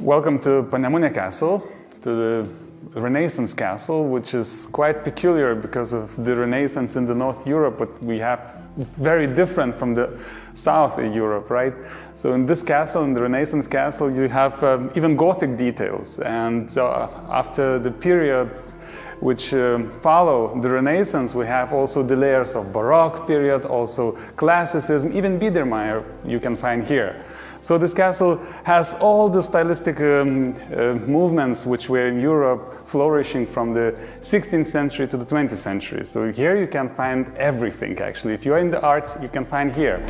Welcome to Panemunė Castle, to the Renaissance Castle, which is quite peculiar because of the Renaissance in the North Europe, but we have very different from the South Europe, right? So in this castle, in the Renaissance Castle, you have even Gothic details. And after the period which follow the Renaissance, we have also the layers of Baroque period, also Classicism, even Biedermeier you can find here. So this castle has all the stylistic movements which were in Europe flourishing from the 16th century to the 20th century. So here you can find everything actually. If you're in the arts, you can find here.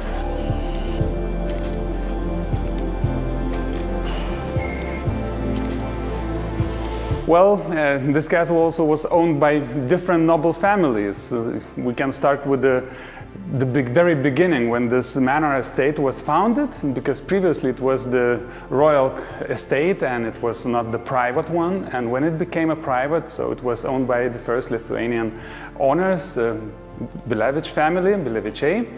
Well, this castle also was owned by different noble families. We can start with the very beginning when this manor estate was founded, because previously it was the royal estate and it was not the private one. And when it became a private, so it was owned by the first Lithuanian owners, Bilevich family, Bilevičiai.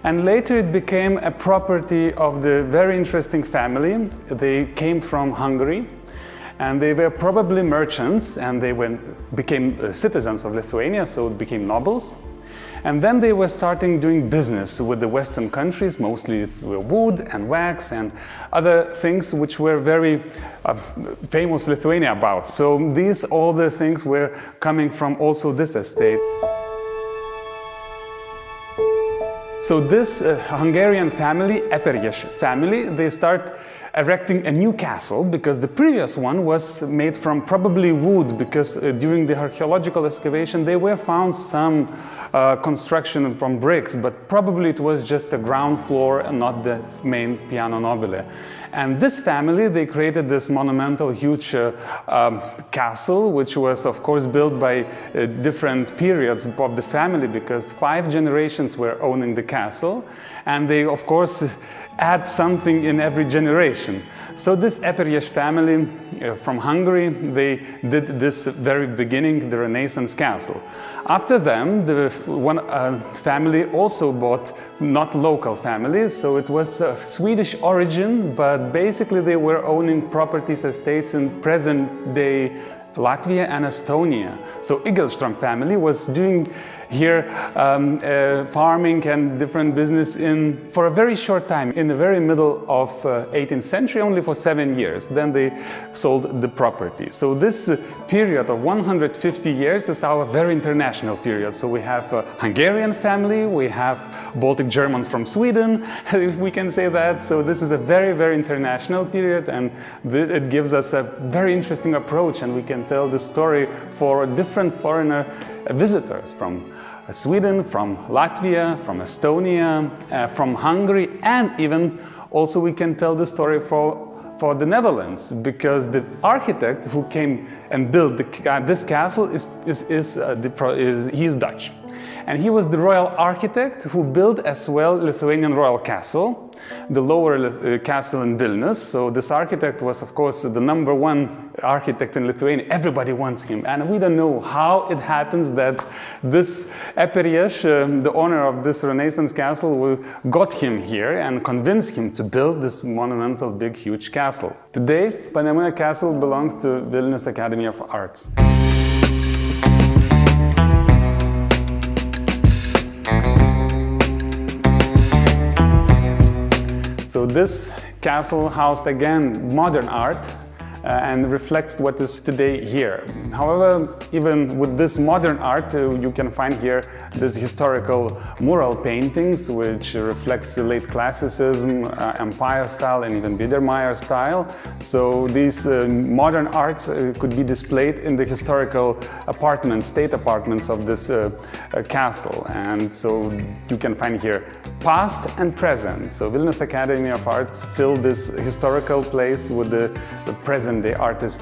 And later it became a property of the very interesting family. They came from Hungary. And they were probably merchants, and they became citizens of Lithuania, so it became nobles. And then they were starting doing business with the Western countries, mostly wood and wax and other things which were very famous Lithuania about. So all the things were coming from also this estate. So this Hungarian family, Eperjes family, they start erecting a new castle because the previous one was made from probably wood, because during the archaeological excavation they were found some construction from bricks, but probably it was just a ground floor and not the main piano nobile. And this family, they created this monumental huge castle, which was of course built by different periods of the family, because 5 generations were owning the castle, and they of course add something in every generation. So this Eperjes family from Hungary, they did this very beginning, the Renaissance castle. After them, the one family also bought not local families, so it was of Swedish origin, but basically they were owning properties, estates in present-day Latvia and Estonia. So Igelström family was doing here farming and different business for a very short time, in the very middle of 18th century, only for 7 years. Then they sold the property. So this period of 150 years is our very international period. So we have a Hungarian family, we have Baltic Germans from Sweden, if we can say that. So this is a very, very international period, and it gives us a very interesting approach, and we can tell the story for different foreigner visitors from Sweden, from Latvia, from Estonia, from Hungary, and even also we can tell the story for the Netherlands, because the architect who came and built this castle is Dutch. And he was the royal architect who built as well Lithuanian royal castle, the lower castle in Vilnius. So this architect was of course the #1 architect in Lithuania. Everybody wants him, and we don't know how it happens that this Eperjes, the owner of this Renaissance castle, got him here and convinced him to build this monumental big huge castle. Today Panemunė Castle belongs to Vilnius Academy of Arts. So this castle housed again modern art and reflects what is today here. However, even with this modern art, you can find here this historical mural paintings, which reflects the late Classicism, Empire style, and even Biedermeier style. So these modern arts could be displayed in the historical apartments, state apartments of this castle. And so you can find here past and present. So Vilnius Academy of Arts filled this historical place with the present-day artist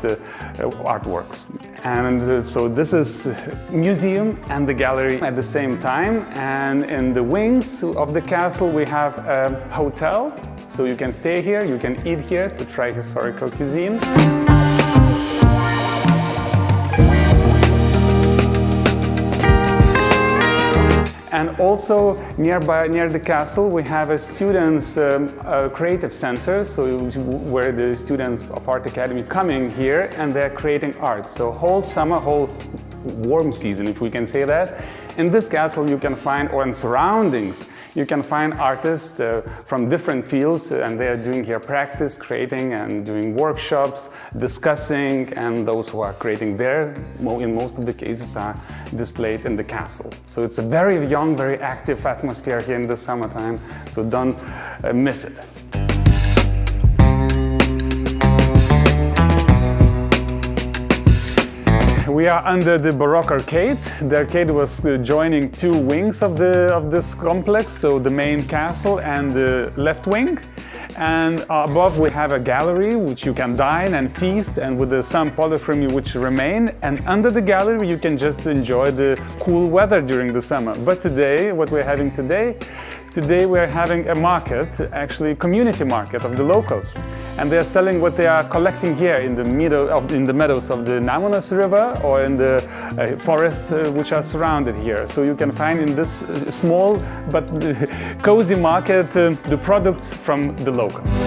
artworks. And so this is museum and the gallery at the same time. And in the wings of the castle we have a hotel. So you can stay here, you can eat here to try historical cuisine. And also near the castle we have a students' creative center, so where the students of Art Academy coming here and they're creating art. So whole summer, whole warm season, if we can say that, in this castle you can find, or in surroundings, you can find artists from different fields, and they are doing here practice, creating and doing workshops, discussing, and those who are creating there, in most of the cases, are displayed in the castle. So it's a very young, very active atmosphere here in the summertime, so don't miss it. We are under the Baroque arcade. The arcade was joining two wings of this complex, so the main castle and the left wing. And above we have a gallery which you can dine and feast, and with some polychromy which remain. And under the gallery you can just enjoy the cool weather during the summer. But today, what we're having today we're having a market, actually community market of the locals. And they're selling what they are collecting here in the meadows of the Nemunas river, or in the forest which are surrounded here. So you can find in this small but cozy market the products from the locals.